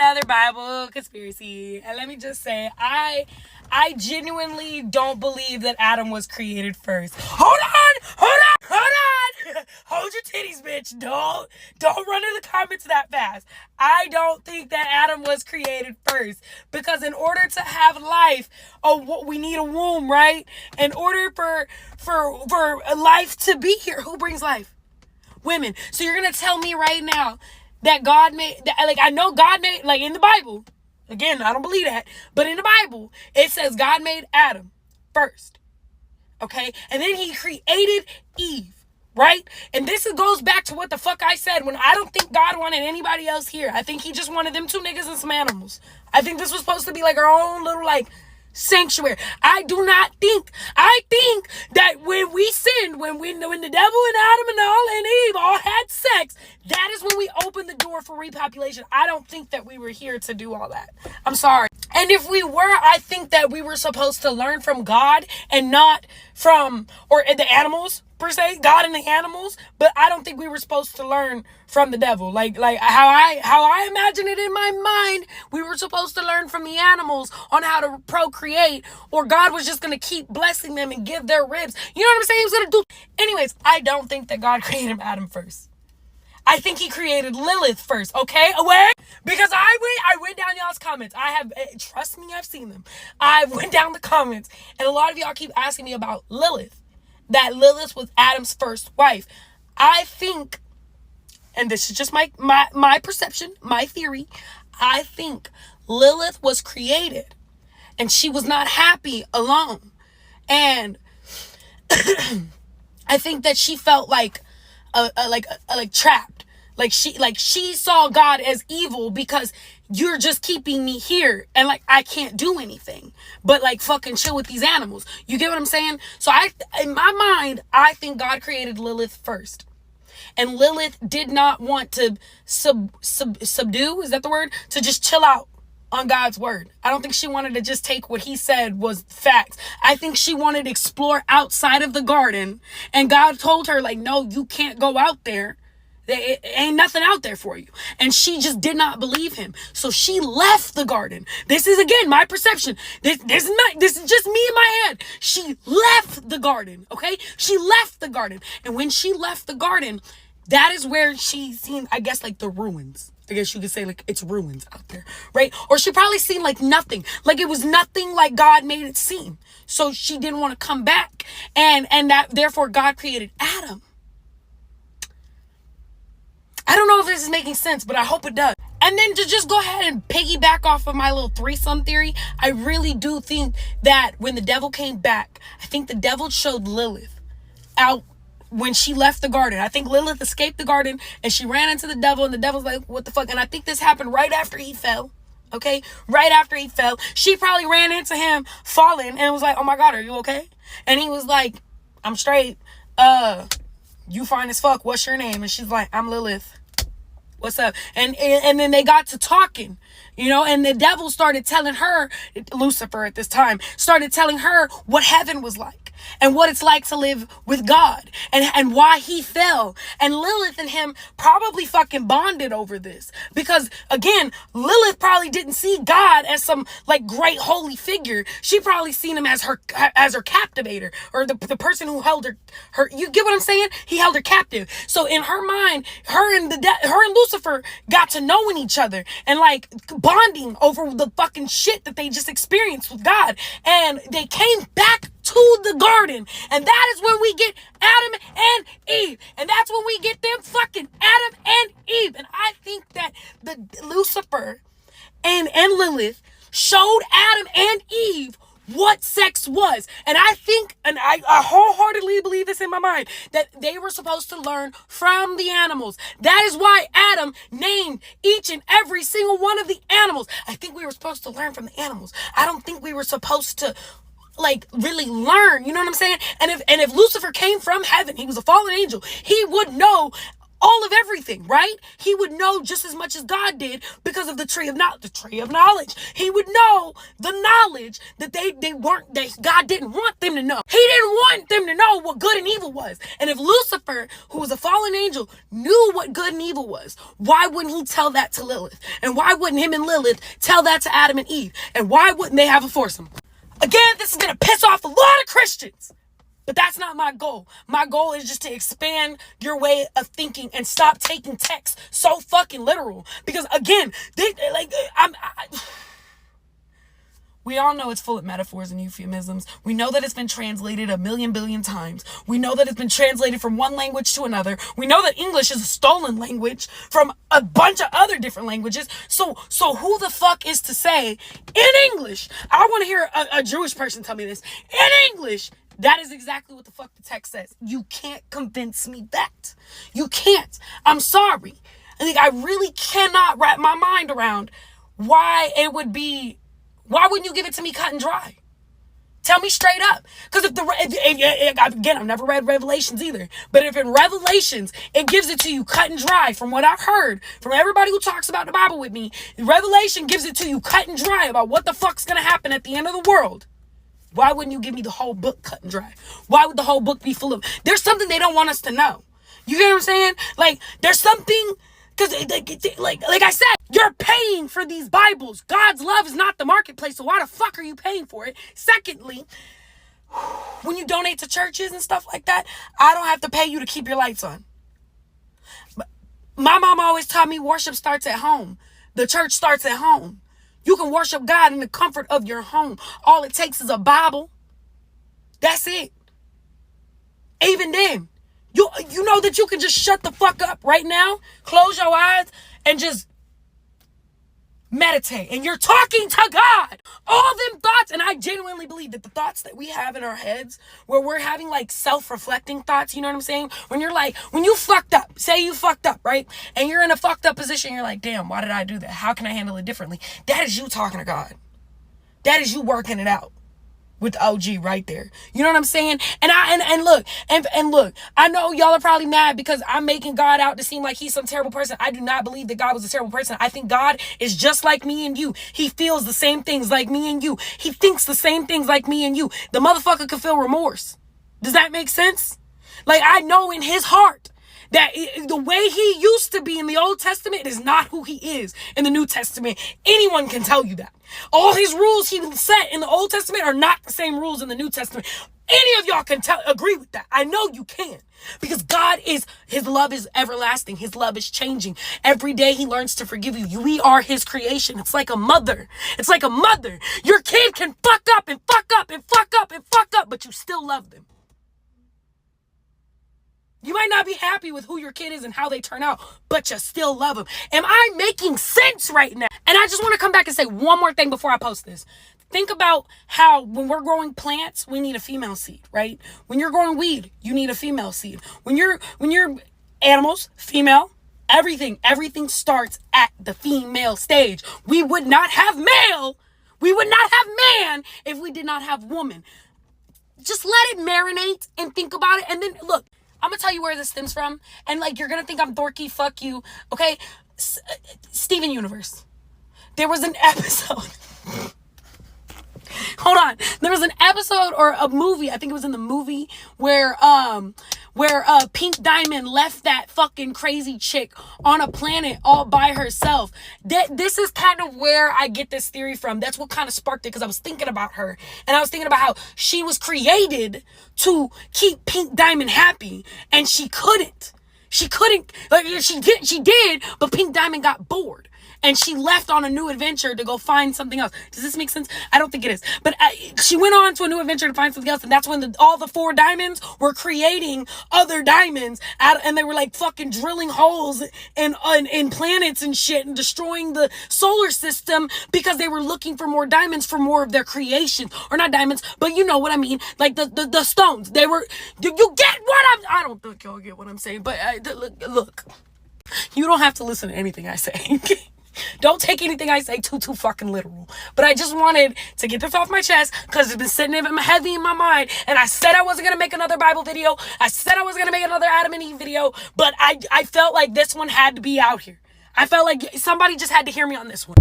another Bible conspiracy. And let me just say, I genuinely don't believe that Adam was created first. Hold on! Hold your titties, bitch. Don't run in the comments that fast. I don't think that Adam was created first. Because in order to have life, we need a womb, right? In order for life to be here, who brings life? Women. So you're going to tell me right now that God made, I know God made, in the Bible, again, I don't believe that, but in the Bible, it says God made Adam first, okay? And then he created Eve, right? And this goes back to what the fuck I said when I don't think God wanted anybody else here. I think he just wanted them two niggas and some animals. I think this was supposed to be our own little, sanctuary. I think that when we sinned, when the devil and Adam and Eve all had sex, that is when we opened the door for repopulation. I don't think that we were here to do all that. I'm sorry. And if we were, I think that we were supposed to learn from God and not from, or the animals, per se, God and the animals, but I don't think we were supposed to learn from the devil. Like how I imagine it in my mind, we were supposed to learn from the animals on how to procreate, or God was just going to keep blessing them and give their ribs. You know what I'm saying? He was going to do. Anyways, I don't think that God created Adam first. I think he created Lilith first, okay? Aware? Because I went down y'all's comments. Trust me, I've seen them. I went down the comments, and a lot of y'all keep asking me about Lilith. That Lilith was Adam's first wife. I think, and this is just my perception, my theory, I think Lilith was created and she was not happy alone. And I think that she felt like trapped. She saw God as evil because you're just keeping me here and I can't do anything but fucking chill with these animals. You get what I'm saying? So in my mind, I think God created Lilith first. And Lilith did not want to subdue, is that the word? To just chill out on God's word. I don't think she wanted to just take what he said was facts. I think she wanted to explore outside of the garden, and God told her no, you can't go out there. It ain't nothing out there for you. And she just did not believe him. So she left the garden. This is, again, my perception. This is just me in my head. She left the garden, okay? She left the garden. And when she left the garden, that is where she seen, I guess, the ruins. I guess you could say, it's ruins out there, right? Or she probably seen, nothing. It was nothing like God made it seem. So she didn't want to come back. And that, therefore, God created Adam. I don't know if this is making sense, but I hope it does. And then to just go ahead and piggyback off of my little threesome theory, I really do think that when the devil came back, I think the devil showed Lilith out when she left the garden. I think Lilith escaped the garden and she ran into the devil, and the devil's like, what the fuck? And I think this happened right after he fell. Okay? Right after he fell. She probably ran into him falling and was like, oh my God, are you okay? And he was like, I'm straight. You fine as fuck. What's your name? And she's like, I'm Lilith. What's up? And then they got to talking, and the devil started telling her, Lucifer at this time, started telling her what heaven was like and what it's like to live with God and why he fell. And Lilith and him probably fucking bonded over this because, again, Lilith probably didn't see God as some great holy figure. She probably seen him as her captivator, or the person who held her. You get what I'm saying? He held her captive. So in her mind, her and Lucifer got to knowing each other and bonding over the fucking shit that they just experienced with God. And they came back to the garden, and that is when we get Adam and Eve, and that's when we get them fucking Adam and Eve. And I think that the Lucifer and Lilith showed Adam and Eve what sex was. And I think, and I wholeheartedly believe this in my mind, that they were supposed to learn from the animals. That is why Adam named each and every single one of the animals. I think we were supposed to learn from the animals. I don't think we were supposed to really learn, you know what I'm saying? And if Lucifer came from heaven, he was a fallen angel, he would know all of everything, right? He would know just as much as God did because of the tree of knowledge. He would know the knowledge that that God didn't want them to know. He didn't want them to know what good and evil was. And if Lucifer, who was a fallen angel, knew what good and evil was, why wouldn't he tell that to Lilith? And why wouldn't him and Lilith tell that to Adam and Eve? And why wouldn't they have a foursome? Again, this is going to piss off a lot of Christians. But that's not my goal. My goal is just to expand your way of thinking and stop taking text so fucking literal. Because again, we all know it's full of metaphors and euphemisms. We know that it's been translated a million billion times. We know that it's been translated from one language to another. We know that English is a stolen language from a bunch of other different languages. So who the fuck is to say in English? I want to hear a Jewish person tell me this. In English, that is exactly what the fuck the text says. You can't convince me that. You can't. I'm sorry. I really cannot wrap my mind around why wouldn't you give it to me cut and dry? Tell me straight up. Because again, I've never read Revelations either. But if in Revelations, it gives it to you cut and dry, from what I've heard, from everybody who talks about the Bible with me, Revelation gives it to you cut and dry about what the fuck's going to happen at the end of the world. Why wouldn't you give me the whole book cut and dry? Why would the whole book be full of... There's something they don't want us to know. You get what I'm saying? There's something... Because, like I said, you're paying for these Bibles. God's love is not the marketplace, so why the fuck are you paying for it? Secondly, when you donate to churches and stuff like that, I don't have to pay you to keep your lights on. But my mom always taught me worship starts at home. The church starts at home. You can worship God in the comfort of your home. All it takes is a Bible. That's it. Even then, you know that you can just shut the fuck up right now, close your eyes, and just meditate. And you're talking to God. All them thoughts, and I genuinely believe that the thoughts that we have in our heads, where we're having self-reflecting thoughts, you know what I'm saying? When you fucked up, say you fucked up, right? And you're in a fucked up position, you're like, damn, why did I do that? How can I handle it differently? That is you talking to God. That is you working it out with OG right there. You know what I'm saying? And look, I know y'all are probably mad because I'm making God out to seem like he's some terrible person. I do not believe that God was a terrible person. I think God is just like me and you. He feels the same things like me and you. He thinks the same things like me and you. The motherfucker could feel remorse. Does that make sense? I know in his heart that the way he used to be in the Old Testament is not who he is in the New Testament. Anyone can tell you that. All his rules he set in the Old Testament are not the same rules in the New Testament. Any of y'all can agree with that. I know you can. Because his love is everlasting. His love is changing. Every day he learns to forgive you. We are his creation. It's like a mother. Your kid can fuck up and fuck up and fuck up and fuck up, but you still love them. You might not be happy with who your kid is and how they turn out, but you still love them. Am I making sense right now? And I just want to come back and say one more thing before I post this. Think about how when we're growing plants, we need a female seed, right? When you're growing weed, you need a female seed. When you're animals, female, everything starts at the female stage. We would not have man if we did not have woman. Just let it marinate and think about it. And then look, I'm going to tell you where this stems from. And you're going to think I'm dorky. Fuck you. Okay. Steven Universe. There was an episode. Hold on. There was an episode or a movie. I think it was in the movie where Pink Diamond left that fucking crazy chick on a planet all by herself. This is kind of where I get this theory from. That's what kind of sparked it, because I was thinking about her. And I was thinking about how she was created to keep Pink Diamond happy. And she couldn't. She did, but Pink Diamond got bored. And she left on a new adventure to go find something else. Does this make sense? I don't think it is. But she went on to a new adventure to find something else. And that's when all the 4 diamonds were creating other diamonds. And they were fucking drilling holes in planets and shit and destroying the solar system because they were looking for more diamonds for more of their creation. Or not diamonds, but you know what I mean. The stones. They were... You get what I don't think y'all get what I'm saying. But look. You don't have to listen to anything I say. Don't take anything I say too fucking literal. But I just wanted to get this off my chest because it's been sitting heavy in my mind. And I said I wasn't going to make another Bible video. I said I was going to make another Adam and Eve video. But I felt like this one had to be out here. I felt like somebody just had to hear me on this one.